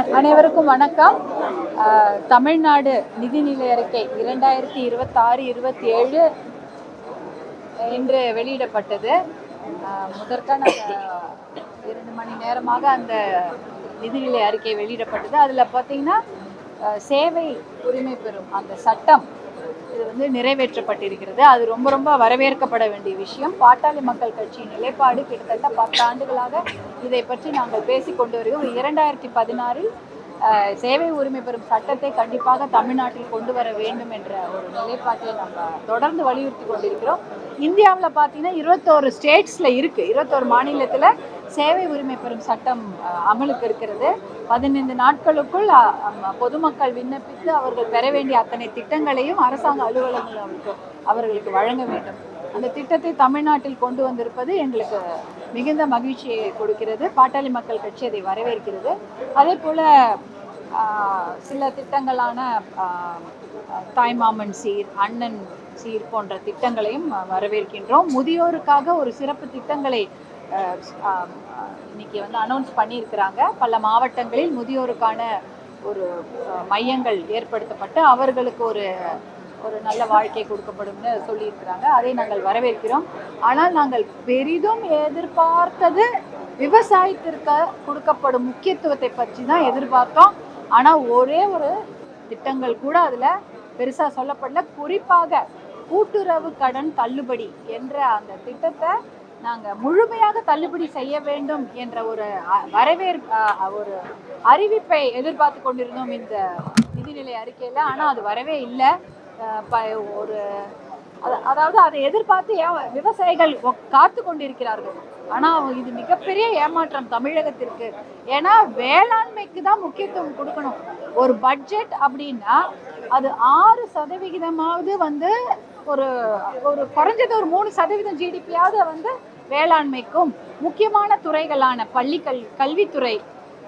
அனைவருக்கும் வணக்கம். தமிழ்நாடு நிதிநிலை அறிக்கை 2026-27 இன்று வெளியிடப்பட்டது. முதற்கான 2 மணி நேரமாக அந்த நிதிநிலை அறிக்கை வெளியிடப்பட்டது. அதில் பார்த்தீங்கன்னா சேவை உரிமை பெறும் அந்த சட்டம் இது நிறைவேற்றப்பட்டிருக்கிறது. அது ரொம்ப வரவேற்கப்பட வேண்டிய விஷயம். பாட்டாளி மக்கள் கட்சியின் நிலைப்பாடு கிட்டத்தட்ட 10 ஆண்டுகளாக இதை பற்றி நாங்கள் பேசிக்கொண்டு வருகிறோம். 2016 சேவை உரிமை பெறும் சட்டத்தை கண்டிப்பாக தமிழ்நாட்டில் கொண்டு வர வேண்டும் என்ற ஒரு நிலைப்பாட்டை நம்ம தொடர்ந்து வலியுறுத்தி கொண்டிருக்கிறோம். இந்தியாவில் பார்த்தீங்கன்னா 21 ஸ்டேட்ஸில் இருக்குது. 21 மாநிலத்தில் சேவை உரிமை பெறும் சட்டம் அமலுக்கு இருக்கிறது. 15 நாட்களுக்குள் பொதுமக்கள் விண்ணப்பித்து அவர்கள் பெற வேண்டிய அத்தனை திட்டங்களையும் அரசாங்க அலுவலகங்கள் அவர்களுக்கு வழங்க வேண்டும். அந்த திட்டத்தை தமிழ்நாட்டில் கொண்டு வந்திருப்பது எங்களுக்கு மிகுந்த மகிழ்ச்சியை கொடுக்கிறது. பாட்டாளி மக்கள் கட்சி அதை வரவேற்கிறது. அதே போல் சில திட்டங்களான தாய்மாமன் சீர், அண்ணன் சீர் போன்ற திட்டங்களையும் வரவேற்கின்றோம். முதியோருக்காக ஒரு சிறப்பு திட்டங்களை இன்னைக்கு அனௌன்ஸ் பண்ணியிருக்கிறாங்க. பல மாவட்டங்களில் முதியோருக்கான ஒரு மையங்கள் ஏற்படுத்தப்பட்டு அவர்களுக்கு ஒரு நல்ல வாழ்க்கை கொடுக்கப்படும்னு சொல்லியிருக்கிறாங்க. அதை நாங்கள் வரவேற்கிறோம். ஆனால் நாங்கள் பெரிதும் எதிர்பார்த்தது விவசாயத்திற்கு கொடுக்கப்படும் முக்கியத்துவத்தை பற்றி தான் எதிர்பார்த்தோம். ஆனால் ஒரே ஒரு திட்டங்கள் கூட அதில் பெருசாக சொல்லப்படல. குறிப்பாக கூட்டுறவு கடன் தள்ளுபடி என்ற அந்த திட்டத்தை நாங்கள் முழுமையாக தள்ளுபடி செய்ய வேண்டும் என்ற ஒரு ஒரு அறிவிப்பை எதிர்பார்த்து கொண்டிருந்தோம் இந்த நிதிநிலை அறிக்கையில். ஆனால் அது வரவே இல்லை. அதாவது அதை எதிர்பார்த்து விவசாயிகள் காத்து கொண்டிருக்கிறார்கள். ஆனால் இது மிகப்பெரிய ஏமாற்றம் தமிழகத்திற்கு. ஏன்னா வேளாண்மைக்கு தான் முக்கியத்துவம் கொடுக்கணும். ஒரு பட்ஜெட் அப்படின்னா அது 6% ஒரு குறைஞ்சது ஒரு 3% ஜிடிபியாவது வேளாண்மைக்கும் முக்கியமான துறைகளான கல்வித்துறை,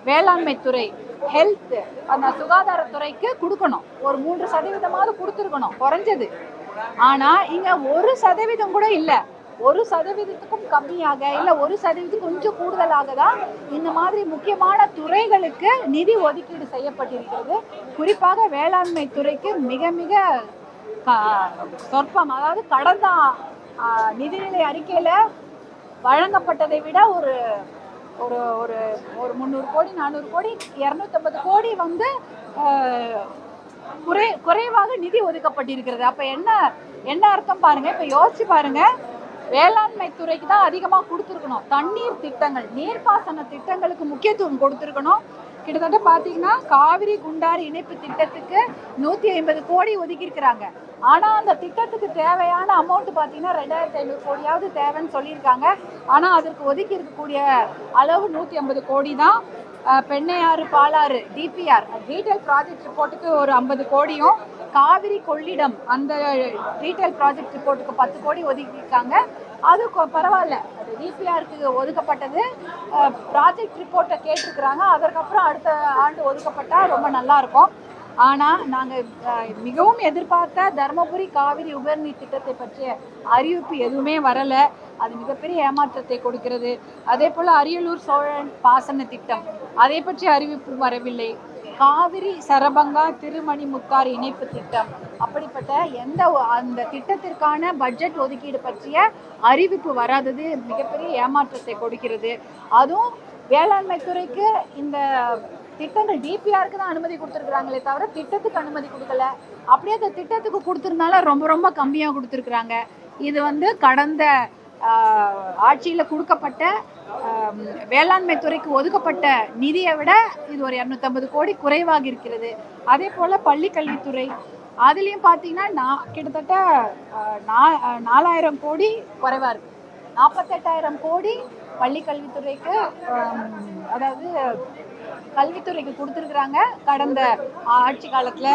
வேளாண்மை துறை, ஹெல்த், அந்த சுகாதாரத்துறைக்கு கொடுக்கணும். ஒரு 3% கொடுத்துருக்கணும் குறைஞ்சது. ஆனால் இங்கே 1% கூட இல்லை. 1%க்கும் கம்மியாக, இல்லை 1% கொஞ்சம் கூடுதலாக தான் இந்த மாதிரி முக்கியமான துறைகளுக்கு நிதி ஒதுக்கீடு செய்யப்பட்டிருக்கிறது. குறிப்பாக வேளாண்மை துறைக்கு மிக சொற்பம். அதாவது கடந்த நிதிநிலை அறிக்கையில் வழங்கப்பட்டதை விட ஒரு ஒரு ஒரு 300 கோடி, 400 கோடி, 250 கோடி குறைவாக நிதி ஒதுக்கப்பட்டிருக்கிறது. அப்போ என்ன அர்த்தம் பாருங்க. இப்போ யோசிச்சு பாருங்க. வேளாண்மை துறைக்கு தான் அதிகமாக கொடுத்துருக்கணும். தண்ணீர் திட்டங்கள், நீர்ப்பாசன திட்டங்களுக்கு முக்கியத்துவம் கொடுத்துருக்கணும். கிட்டத்தட்ட பார்த்தீங்கன்னா காவிரி குண்டாறு இணைப்பு திட்டத்துக்கு 150 கோடி ஒதுக்கியிருக்கிறாங்க. ஆனால் அந்த திட்டத்துக்கு தேவையான அமௌண்ட் பார்த்தீங்கன்னா 2500 கோடியாவது தேவைன்னு சொல்லியிருக்காங்க. ஆனால் அதற்கு ஒதுக்கி இருக்கக்கூடிய அளவு 150 கோடி தான். Pennaiyar, Palar, DPR detail project ரிப்போர்ட்டுக்கு ஒரு 50 கோடியும், காவிரி கொள்ளிடம் அந்த டீட்டெயில் ப்ராஜெக்ட் ரிப்போர்ட்டுக்கு 10 கோடி ஒதுக்கியிருக்காங்க. அது பரவாயில்ல. அது டிபிஆருக்கு ஒதுக்கப்பட்டது. ப்ராஜெக்ட் ரிப்போர்ட்டை கேட்டிருக்கிறாங்க. அதற்கப்புறம் அடுத்த ஆண்டு ஒதுக்கப்பட்டால் ரொம்ப நல்லாயிருக்கும். ஆனால் நாங்கள் மிகவும் எதிர்பார்த்த தருமபுரி காவிரி உபரிநீர் திட்டத்தை பற்றிய அறிவிப்பு எதுவுமே வரலை. அது மிகப்பெரிய ஏமாற்றத்தை கொடுக்கிறது. அதே போல் அரியலூர் சோழன் பாசன திட்டம், அதை பற்றி அறிவிப்பு வரவில்லை. காவிரி சரபங்கா திருமணி முத்தாறு இணைப்பு திட்டம், அப்படிப்பட்ட அந்த திட்டத்திற்கான பட்ஜெட் ஒதுக்கீடு பற்றிய அறிவிப்பு வராதது மிகப்பெரிய ஏமாற்றத்தை கொடுக்கிறது. அதுவும் வேளாண்மை துறைக்கு இந்த திட்டங்கள் டிபிஆருக்கு தான் அனுமதி கொடுத்துருக்குறாங்களே தவிர திட்டத்துக்கு அனுமதி கொடுக்கல. அப்படியே அந்த திட்டத்துக்கு கொடுத்துருந்தாலும் ரொம்ப கம்மியாக கொடுத்துருக்குறாங்க. இது கடந்த ஆட்சியில் கொடுக்கப்பட்ட வேளாண்மை துறைக்கு ஒதுக்கப்பட்ட நிதியை விட இது ஒரு 250 கோடி குறைவாக இருக்கிறது. அதே போல் பள்ளி கல்வித்துறை, அதுலேயும் பார்த்தீங்கன்னா கிட்டத்தட்ட 4000 கோடி குறைவாக இருக்குது. 48,000 கோடி பள்ளி கல்வித்துறைக்கு, அதாவது கல்வித்துறைக்கு கொடுத்துருக்குறாங்க கடந்த ஆட்சி காலத்தில்.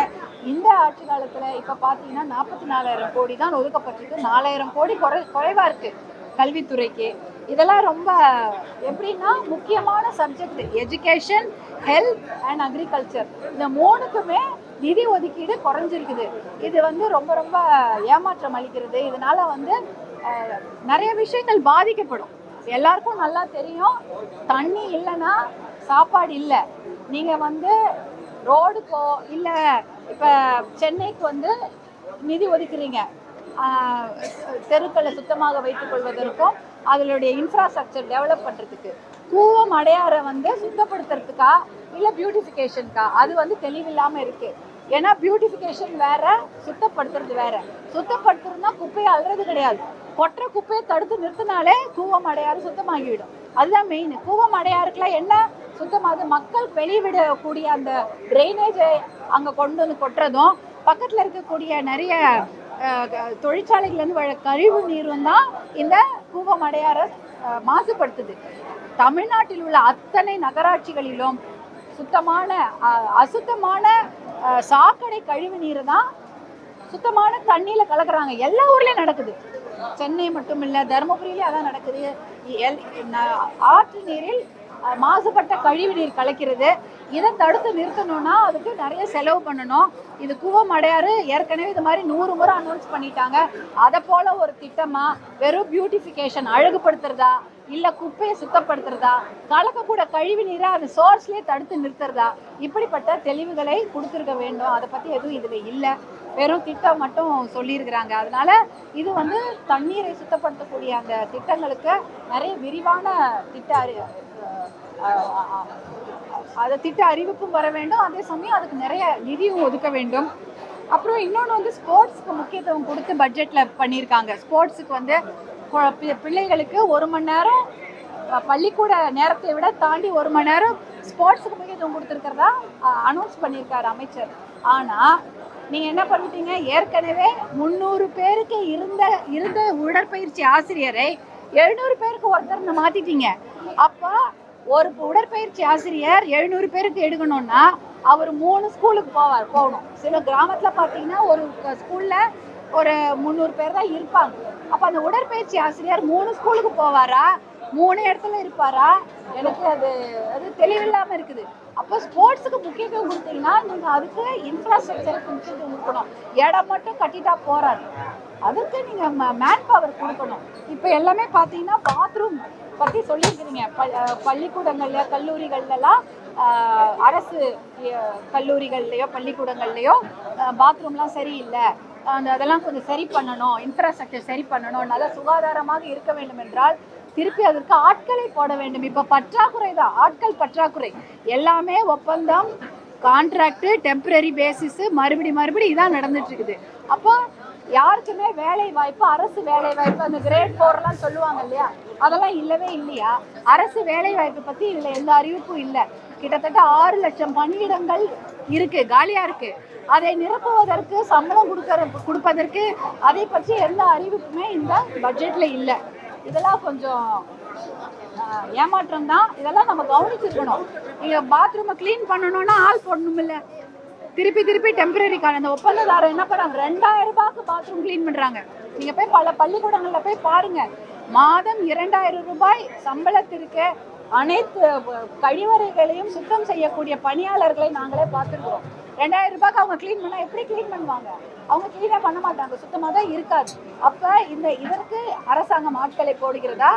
இந்த ஆட்சி காலத்தில் இப்போ பார்த்தீங்கன்னா 44,000 கோடி தான் ஒதுக்கப்பட்டிருக்கு. 4,000 கோடி குறைவாக இருக்குது கல்வித்துறைக்கு. இதெல்லாம் ரொம்ப எப்படின்னா முக்கியமான subject education, health and agriculture, இந்த 3க்குமே நிதி ஒதுக்கீடு குறைஞ்சிருக்குது. இது ரொம்ப ஏமாற்றம் அளிக்கிறது. இதனால நிறைய விஷயங்கள் பாதிக்கப்படும். எல்லாருக்கும் நல்லா தெரியும், தண்ணி இல்லைன்னா சாப்பாடு இல்லை. நீங்க வந்து ரோடுக்கோ இல்ல இப்ப சென்னைக்கு வந்து நிதி ஒதுக்குறீங்க, தெருக்களை சுத்தமாக வைத்துக் கொள்வதற்கும் அதனுடைய இன்ஃப்ராஸ்ட்ரக்சர் டெவலப் பண்றதுக்கு. கூவம் அடையாரை வந்து சுத்தப்படுத்துறதுக்கா இல்ல பியூட்டிஃபிகேஷனுக்கா? அது வந்து தெளிவில்லாம இருக்கு. ஏன்னா பியூட்டிஃபிகேஷன் வேற, சுத்தப்படுத்துறது வேற. சுத்தப்படுத்துறதுனா குப்பையை அள்ளுறது கிடையாது, கொற்ற குப்பையை தடுத்து நிறுத்தினாலே கூவம் அடையாறு சுத்தமாகிவிடும். அதுதான் மெயின். கூவம் அடையாறுக்குலாம் என்ன சுத்தமாகுது? மக்கள் வெளிவிடக்கூடிய அந்த ட்ரைனேஜை அங்க கொண்டு வந்து கொட்டுறதும், பக்கத்துல இருக்கக்கூடிய நிறைய தொழிற்சாலைகள்லேருந்து வர கழிவு நீரும் தான் இந்த கூவம் அடையாரை மாசுபடுத்துது. தமிழ்நாட்டில் உள்ள அத்தனை நகராட்சிகளிலும் சுத்தமான அசுத்தமான சாக்கடை கழிவு நீர் தான் சுத்தமான தண்ணியில கலக்குறாங்க. எல்லா ஊர்லயும் நடக்குது, சென்னை மட்டும் இல்ல, தருமபுரியிலே அதான் நடக்குது. ஆற்று நீரில் மாசுபட்ட கழிவு நீர் கலக்கிறது. இதை தடுத்து நிறுத்தணும்னா அதுக்கு நிறைய செலவு பண்ணணும். இது கூவம் அடையாறு ஏற்கனவே இது மாதிரி 100 முறை அனௌன்ஸ் பண்ணிட்டாங்க. அதை போல ஒரு திட்டமா வெறும் பியூட்டிஃபிகேஷன் அழகுபடுத்துறதா இல்ல குப்பையை சுத்தப்படுத்துறதா, கலக்கக்கூட கழிவு நீரை அது சோர்ஸ்லேயே தடுத்து நிறுத்துறதா, இப்படிப்பட்ட தெளிவுகளை கொடுத்துருக்க வேண்டும். அதை பத்தி எதுவும் இதுல இல்லை, வெறும் திட்டம் மட்டும் சொல்லியிருக்கிறாங்க. அதனால இது வந்து தண்ணீரை சுத்தப்படுத்தக்கூடிய அந்த திட்டங்களுக்கு நிறைய விரிவான திட்ட அறிவிப்பும் வர வேண்டும். அதே சமயம் அதுக்கு நிறைய நிதியும் ஒதுக்க வேண்டும். அப்புறம் இன்னொன்று வந்து ஸ்போர்ட்ஸ்க்கு முக்கியத்துவம் கொடுத்து பட்ஜெட்ல பண்ணியிருக்காங்க. ஸ்போர்ட்ஸுக்கு வந்து பிள்ளைகளுக்கு 1 மணி நேரம் பள்ளிக்கூட நேரத்தை விட தாண்டி 1 மணி நேரம் ஸ்போர்ட்ஸுக்கு முக்கியத்துவம் கொடுத்துருக்கிறதா அனௌன்ஸ் பண்ணியிருக்காரு அமைச்சர். ஆனால் நீங்கள் என்ன பண்ணிட்டீங்க, ஏற்கனவே 300 பேருக்கு இருந்த உடற்பயிற்சி ஆசிரியரை 700 பேருக்கு ஒருத்தர் மாற்றிட்டீங்க. அப்போ ஒரு உடற்பயிற்சி ஆசிரியர் 700 பேருக்கு எடுக்கணும்னா அவர் 3 ஸ்கூலுக்கு போகணும். சில கிராமத்தில் பார்த்தீங்கன்னா ஒரு ஸ்கூலில் ஒரு 300 பேர் தான் இருப்பாங்க. அப்போ அந்த உடற்பயிற்சி ஆசிரியர் 3 ஸ்கூலுக்கு போவாரா, 3 இடத்துல இருப்பாரா? எனக்கு அது தெளிவில்லாமல் இருக்குது. அப்போ ஸ்போர்ட்ஸுக்கு முக்கியத்துவம் கொடுத்தீங்கன்னா நீங்கள் அதுக்கு இன்ஃப்ராஸ்ட்ரக்சருக்கு முக்கியத்துவம் கொடுக்கணும். இடம் மட்டும் கட்டிட்டா போறாது, அதுக்கு நீங்கள் மேன் பவர் கொடுக்கணும். இப்போ எல்லாமே பார்த்தீங்கன்னா பாத்ரூம் பற்றி சொல்லியிருக்கிறீங்க. பள்ளிக்கூடங்கள்ல கல்லூரிகள்லாம் அரசு கல்லூரிகள்லையோ பள்ளிக்கூடங்கள்லையோ பாத்ரூம்லாம் சரியில்லை, அதெல்லாம் கொஞ்சம் சரி பண்ணணும், இன்ஃப்ராஸ்ட்ரக்சர் சரி பண்ணணும், நல்லா சுகாதாரமாக இருக்க வேண்டும் என்றால் திருப்பி அதற்கு ஆட்களை போட வேண்டும். இப்போ பற்றாக்குறை தான், ஆட்கள் பற்றாக்குறை. எல்லாமே ஒப்பந்தம், கான்ட்ராக்டு, டெம்பரரி பேசிஸ், மறுபடி இதான் நடந்துட்டு இருக்குது. அப்போ யாருக்குமே வேலை வாய்ப்பு, அரசு வேலை வாய்ப்பு, அந்த கிரேட் 4லாம் சொல்லுவாங்க இல்லையா, அதெல்லாம் இல்லவே இல்லையா? அரசு வேலை வாய்ப்பு பற்றி இதில் எந்த அறிவிப்பும் இல்லை. கிட்டத்தட்ட 6 லட்சம் பணியிடங்கள் இருக்கு, காலியா இருக்கு. அதை நிரப்புவதற்கு சம்பளம் கொடுப்பதற்கு அதை பற்றி எந்த அறிவிப்புமே இந்த பட்ஜெட்ல இல்லை. இதெல்லாம் கொஞ்சம் ஏமாற்றம் தான். இதெல்லாம் நம்ம கவனிச்சிருக்கணும். நீங்க பாத்ரூமை கிளீன் பண்ணணும்னா ஆள் போடணும் இல்ல, திருப்பி டெம்பரரிக்கான அந்த ஒப்பந்ததாரர் என்ன பண்றாங்க, 2000 ரூபாய்க்கு பாத்ரூம் கிளீன் பண்றாங்க. நீங்க போய் பல பள்ளிக்கூடங்கள்ல போய் பாருங்க, மாதம் 2000 ரூபாய் சம்பளத்திற்கு அனைத்து கழிவறைகளையும் சுத்தம் செய்யக்கூடிய பணியாளர்களை நாங்களே பார்த்துருக்கிறோம். 2000 ரூபாய்க்கு அவங்க கிளீன் பண்ணா எப்படி கிளீன் பண்ணுவாங்க? அவங்க கிளீனே பண்ண மாட்டாங்க, சுத்தமாக தான் இருக்காது. அப்போ இதற்கு அரசாங்கம் ஆட்களை போடுகிறதா,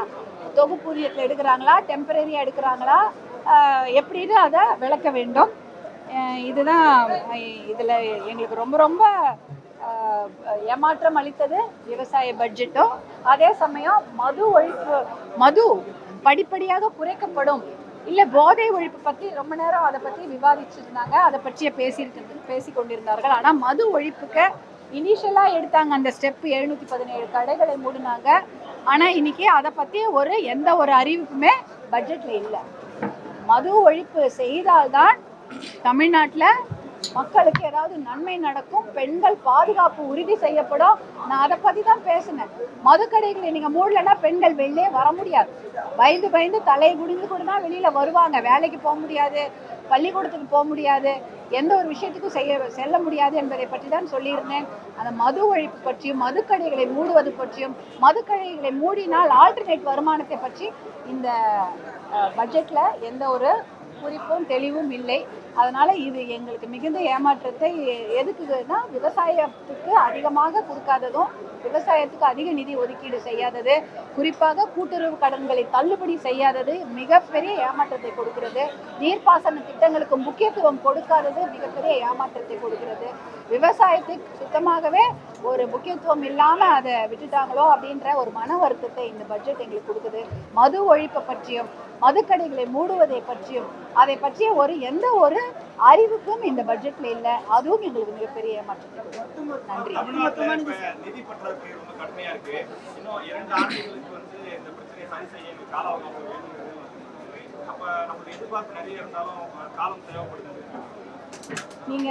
தொகுப்பூதியத்தில் எடுக்கிறாங்களா, டெம்பரரியாக எடுக்கிறாங்களா, எப்படின்னு அதை விளக்க வேண்டும். இதுதான் இதில் எங்களுக்கு ரொம்ப ஏமாற்றம் அளித்தது விவசாய பட்ஜெட்டும். அதே சமயம் மது படிப்படியாக குறைக்கப்படும், இல்லை போதை ஒழிப்பு பற்றி ரொம்ப நேரம் அதை பற்றி விவாதிச்சிருந்தாங்க, அதை பற்றிய பேசி கொண்டிருந்தார்கள். ஆனால் மது ஒழிப்புக்கு இனிஷியலாக எடுத்தாங்க அந்த ஸ்டெப், 717 கடைகளை மூடினாங்க. ஆனால் இன்னைக்கு அதை பற்றி எந்த ஒரு அறிவிப்புமே பட்ஜெட்டில் இல்லை. மது ஒழிப்பு செய்தால்தான் தமிழ்நாட்டில் மக்களுக்கு ஏதாவது நன்மை நடக்கும், பெண்கள் பாதுகாப்பு உறுதி செய்யப்படும். நான் அதை பற்றி தான் பேசினேன். மதுக்கடைகளை நீங்கள் மூடலைன்னா பெண்கள் வெளியே வர முடியாது, பயந்து தலையை குடிந்து கூட தான் வெளியில் வருவாங்க. வேலைக்கு போக முடியாது, பள்ளிக்கூடத்துக்கு போக முடியாது, எந்த ஒரு விஷயத்துக்கும் செல்ல முடியாது என்பதை பற்றி தான் சொல்லியிருந்தேன். அந்த மது ஒழிப்பு பற்றியும் மதுக்கடைகளை மூடுவது பற்றியும், மதுக்கடைகளை மூடினால் ஆல்டர்னேட் வருமானத்தை பற்றி இந்த பட்ஜெட்டில் எந்த ஒரு குறிப்பும் தெளிவும் இல்லை. அதனால இது எங்களுக்கு மிகுந்த ஏமாற்றத்தை எதுக்குன்னா விவசாயத்துக்கு அதிகமாக கொடுக்காததும் விவசாயத்துக்கு அதிக நிதி ஒதுக்கீடு செய்யாதது, குறிப்பாக கூட்டுறவு கடன்களை தள்ளுபடி செய்யாதது மிகப்பெரிய ஏமாற்றத்தை கொடுக்கிறது. நீர்ப்பாசன திட்டங்களுக்கு முக்கியத்துவம் கொடுக்காதது மிகப்பெரிய ஏமாற்றத்தை கொடுக்கிறது. விவசாயத்துக்கு சுத்தமாகவே ஒரு முக்கியத்துவம் இல்லாம அதை விட்டுட்டாங்களோ அப்படின்ற ஒரு மன வருத்தத்தை இந்த பட்ஜெட் எங்களுக்கு கொடுக்குது. மது ஒழிப்பை பற்றியும் மதுக்கடைகளை மூடுவதை பற்றியும் அதை பற்றிய எந்த ஒரு அறிவுக்கும் இந்த பட்ஜெட்ல இல்ல. அதுவும் எங்களுக்கு மிகப்பெரிய ஏமாற்றம். நன்றி. நிதி பற்றாக்குறை ரொம்ப கடுமையா இருக்கு. இன்னும் 2 ஆண்டுகளுக்கு இந்த பிரச்சனையை சரி செய்ய கால அவகாசம் வேணும். அப்ப நமக்கு எதிர்பார்ப்பு நிறைய இருந்தாலும் காலம் தேவைப்படுது. நீங்க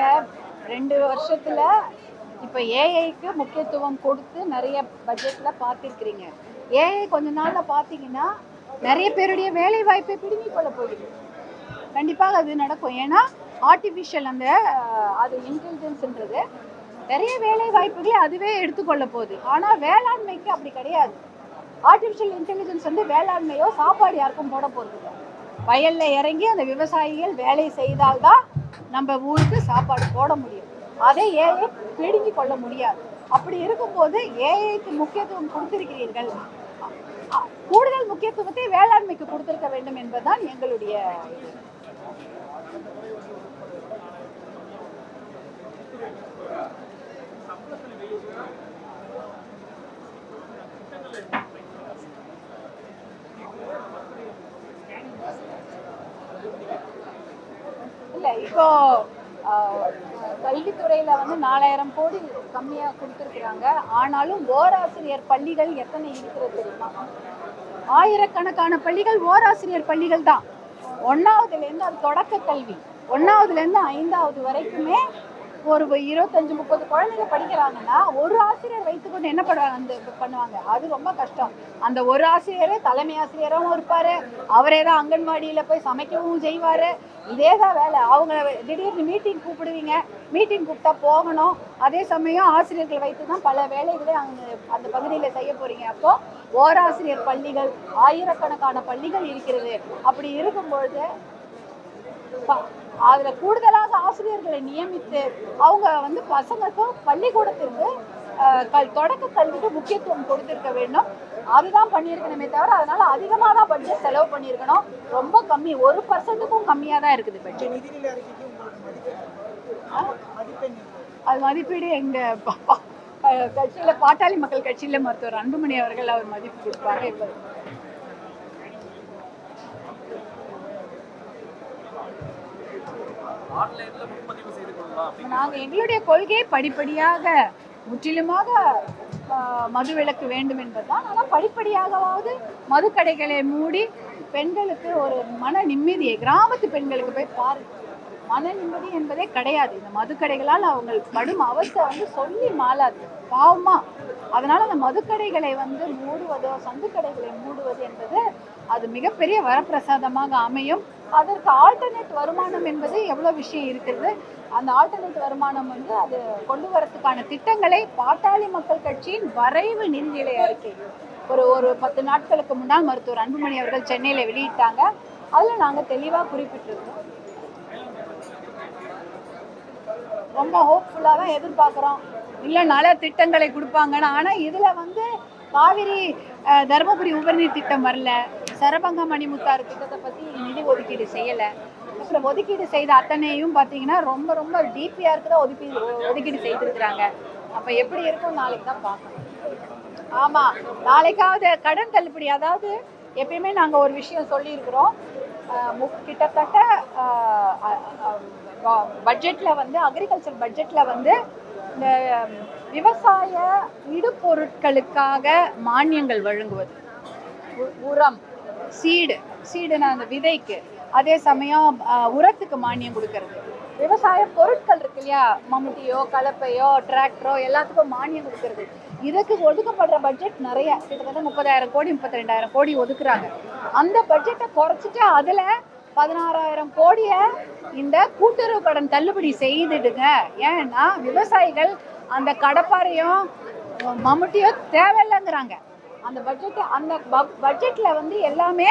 2 வருஷத்துல இப்ப ஏஐக்கு முக்கியத்துவம் கொடுத்து நிறைய பட்ஜெட்ல பார்த்திருக்கிறீங்க. ஏஐ கொஞ்ச நாள்ல பாத்தீங்கன்னா நிறைய பேருடைய வேலை வாய்ப்பை பிடுங்கிக் கொள்ள போகுது. கண்டிப்பாக அது நடக்கும். ஏன்னா ஆர்டிஃபிஷியல் அது இன்டெலிஜென்ஸ்ன்றது நிறைய வேலை வாய்ப்புகளை அதுவே எடுத்துக்கொள்ள போகுது. ஆனா வேளாண்மைக்கு அப்படி கிடையாது. ஆர்டிஃபிஷியல் இன்டெலிஜென்ஸ் வேளாண்மையோ சாப்பாடு யாருக்கும் போட போறது. வயல்ல இறங்கி அந்த விவசாயிகள் வேலை செய்தால்தான் நம்ம ஊருக்கு சாப்பாடு போட முடியும். அதை ஏஐ பிடுங்கிக் கொள்ள முடியாது. அப்படி இருக்கும்போது ஏஐக்கு முக்கியத்துவம் கொடுத்திருக்கிறீர்கள், கூடுதல் முக்கியத்துவத்தை வேளாண்மைக்கு கொடுத்திருக்க வேண்டும் என்பதுதான் எங்களுடைய இல்ல. இப்போ கல்வித்துறையில 4000 கோடி கம்மியா கொடுத்திருக்கிறாங்க. ஆனாலும் ஓராசிரியர் பள்ளிகள் எத்தனை இருக்கிறது தெரியுமா? ஆயிரக்கணக்கான பள்ளிகள் ஓராசிரியர் பள்ளிகள் தான். 1ஆவதுல இருந்து அது தொடக்க கல்வி, 1ஆவதுல இருந்து 5ஆவது வரைக்குமே ஒரு 25-30 குழந்தைங்க படிக்கிறாங்கன்னா ஒரு ஆசிரியர் வைத்துக்கொண்டு என்ன பண்ணுவாங்க? அது ரொம்ப கஷ்டம். அந்த ஒரு ஆசிரியரே தலைமை ஆசிரியராகவும் இருப்பாரு, அவரே தான் அங்கன்வாடியில போய் சமைக்கவும் செய்வாரு. இதே தான் வேலை. அவங்க திடீர்னு மீட்டிங் கூப்பிடுவீங்க, மீட்டிங் கூப்பிட்டா போகணும். அதே சமயம் ஆசிரியர்கள் வைத்து தான் பல வேலைகளை அந்த பகுதியில் செய்ய போறீங்க. அப்போ ஓராசிரியர் பள்ளிகள் ஆயிரக்கணக்கான பள்ளிகள் இருக்கிறது. அப்படி இருக்கும்பொழுது அதுல கூடுதலாக ஆசிரியர்களை நியமித்து அவங்க பசங்களுக்கும் பள்ளிக்கூடத்திற்கு தொடக்க கல்விக்கு முக்கியத்துவம் கொடுத்திருக்க வேண்டும். அதுதான் பண்ணியிருக்கணுமே தவிர அதனால அதிகமாக தான் பட்ஜெட் செலவு பண்ணியிருக்கணும். ரொம்ப கம்மி, 1% கம்மியா தான் இருக்குது பட்ஜெட். அது மதிப்பீடு எங்க கட்சியில பாட்டாளி மக்கள் கட்சியில மருத்துவர் அன்புமணி அவர்கள் அவர் மதிப்பு கொடுப்பாங்க. இப்ப நாங்க எங்களுடைய கொள்கையை படிப்படியாக முற்றிலுமாக மதுவிலக்கு வேண்டும் என்பதுதான். ஆனால் படிப்படியாகவாவது மதுக்கடைகளை மூடி பெண்களுக்கு ஒரு மன நிம்மதியை, கிராமத்து பெண்களுக்கு போய் பாருங்க, மன நிம்மதி என்பதே கிடையாது. இந்த மதுக்கடைகளால் அவங்க படும் அவஸ்தை சொல்லி மாளாது, பாவமா. அதனால அந்த மதுக்கடைகளை மூடுவதோ சந்துக்கடைகளை மூடுவது என்பது அது மிகப்பெரிய வரப்பிரசாதமாக அமையும். அதற்கு ஆல்டர்னேட் வருமானம் என்பது எவ்வளோ விஷயம் இருக்கிறது. அந்த ஆல்டர்னேட் வருமானம் அது கொண்டு வரதுக்கான திட்டங்களை பாட்டாளி மக்கள் கட்சியின் வரைவு நிதிநிலை அறிக்கை ஒரு 10 நாட்களுக்கு முன்னால் மருத்துவர் அன்புமணி அவர்கள் சென்னையில வெளியிட்டாங்க. அதுல நாங்க தெளிவா குறிப்பிட்டிருக்கோம். ரொம்ப ஹோப்ஃபுல்லா தான் எதிர்பார்க்கிறோம். இல்ல நல திட்டங்களை கொடுப்பாங்கன்னு. ஆனா இதுல காவிரி தருமபுரி உபரிநீர் திட்டம் வரல, சரபங்க மணிமுத்தாறு திட்டத்தை பத்தி நிதி ஒதுக்கீடு செய்யல. அப்புறம் ஒதுக்கீடு செய்த அத்தனையும் பாத்தீங்கன்னா ரொம்ப ரொம்ப டிபிஆருக்கு தான் ஒதுக்கீடு செய்திருக்கிறாங்க. அப்ப எப்படி இருக்கும் நாளைக்கு தான் பார்க்கணும். ஆமா, நாளைக்காவது கடன் தள்ளுபடி. அதாவது எப்பயுமே நாங்க ஒரு விஷயம் சொல்லியிருக்கிறோம், கிட்டத்தட்ட பட்ஜெட்ல அக்ரிகல்ச்சர் பட்ஜெட்ல இந்த விவசாய இடுபொருட்களுக்காக மானியங்கள் வழங்குவது, உரம், சீடுனா அந்த விதைக்கு, அதே சமயம் உரத்துக்கு மானியம் கொடுக்கறது, விவசாய பொருட்கள் இருக்கு இல்லையா, மம்முட்டியோ கலப்பையோ டிராக்டரோ எல்லாத்துக்கும் மானியம் கொடுக்கறது. இதுக்கு ஒதுக்கப்படுற பட்ஜெட் நிறைய, கிட்டத்தட்ட 30,000 கோடி 32,000 கோடி ஒதுக்குறாங்க. அந்த பட்ஜெட்டை குறைச்சிட்டு அதுல 16,000 கோடிய இந்த கூட்டுறவு கடன் தள்ளுபடி செய்துடுங்க. ஏன்னா விவசாயிகள் அந்த கடப்பாரையும் மம்முட்டியும் தேவையில்லைங்கிறாங்க. அந்த பட்ஜெட்ல எல்லாமே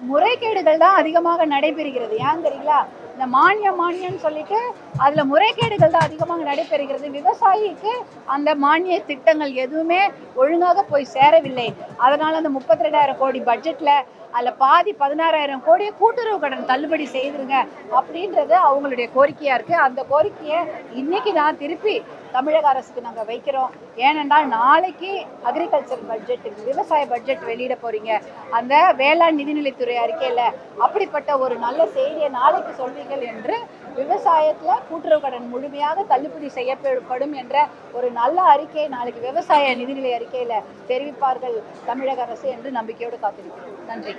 முறைகேடுகள் தான் அதிகமாக நடைபெறுகிறது. ஏன் தெரியுங்களா? இந்த மானியம்னு சொல்லிட்டு அதுல முறைகேடுகள் தான் அதிகமாக நடைபெறுகிறது. விவசாயிக்கு அந்த மானிய திட்டங்கள் எதுவுமே ஒழுங்காக போய் சேரவில்லை. அதனால அந்த 32,000 கோடி பட்ஜெட்ல அதுல பாதி 16,000 கோடியை கூட்டுறவு கடன் தள்ளுபடி செய்திருங்க அப்படின்றது அவங்களுடைய கோரிக்கையா இருக்கு. அந்த கோரிக்கையை இன்னைக்கு நான் திருப்பி தமிழக அரசுக்கு நாங்க வைக்கிறோம். ஏனென்றால் நாளைக்கு அக்ரிகல்ச்சர் பட்ஜெட், விவசாய பட்ஜெட் வெளியிட போறீங்க. அந்த வேளாண் நிதிநிலைத்துறை அறிக்கையில அப்படிப்பட்ட ஒரு நல்ல செய்தியை நாளைக்கு சொல்வீங்கள் என்று, விவசாயத்துல கூட்டுறவு கடன் முழுமையாக தள்ளுபடி செய்யப்படும் என்ற ஒரு நல்ல அறிக்கையை நாளைக்கு விவசாய நிதிநிலை அறிக்கையில தெரிவிப்பார்கள் தமிழக அரசு என்று நம்பிக்கையோடு காத்திருக்கிறோம். நன்றி.